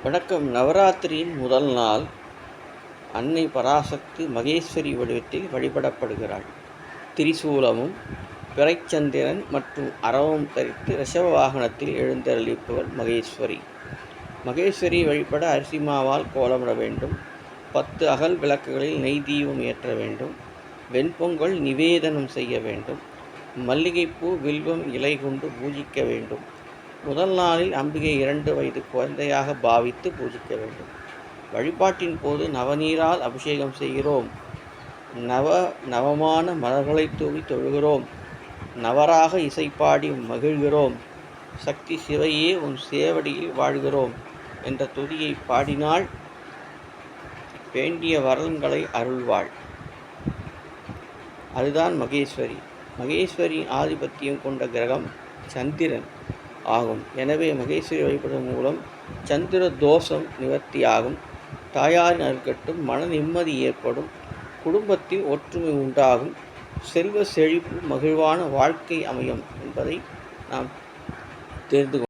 வணக்கம். நவராத்திரியின் முதல் நாள் அன்னை பராசக்தி மகேஸ்வரி வடிவத்தில் வழிபடப்படுகிறாள். திரிசூலமும் பிறைச்சந்திரன் மற்றும் அரவம் தரித்து ரிஷப வாகனத்தில் எழுந்தருளிப்பவள் மகேஸ்வரி. மகேஸ்வரி வழிபட அரிசி மாவால் கோலமிட வேண்டும். 10 அகல் விளக்குகளில் நெய் தீபம் ஏற்ற வேண்டும். வெண்பொங்கல் நிவேதனம் செய்ய வேண்டும். மல்லிகைப்பூ வில்வம் இலை கொண்டு பூஜிக்க வேண்டும். முதல் நாளில் அம்பிகை 2 வயது குழந்தையாக பாவித்து பூஜிக்க வேண்டும். வழிபாட்டின் போது நவநீரால் அபிஷேகம் செய்கிறோம். நவமான மலர்களை தூவி தொழுகிறோம். நவராக இசைப்பாடி மகிழ்கிறோம். சக்தி சிவையே உன் சேவடியில் வாழ்கிறோம் என்ற துதியை பாடினால் வேண்டிய வரன்களை அருள்வாள். அதுதான் மகேஸ்வரி. மகேஸ்வரியின் ஆதிபத்தியம் கொண்ட கிரகம் சந்திரன் ஆகும். எனவே மகேஸ்வரி வழிபடுவதன் மூலம் சந்திர தோஷம் நிவர்த்தியாகும். தாயாரின் அருட்கட்டும், மன நிம்மதி ஏற்படும். குடும்பத்தில் ஒற்றுமை உண்டாகும். செல்வ செழிப்பு, மகிழ்வான வாழ்க்கை அமையும் என்பதை நாம் தெரிந்து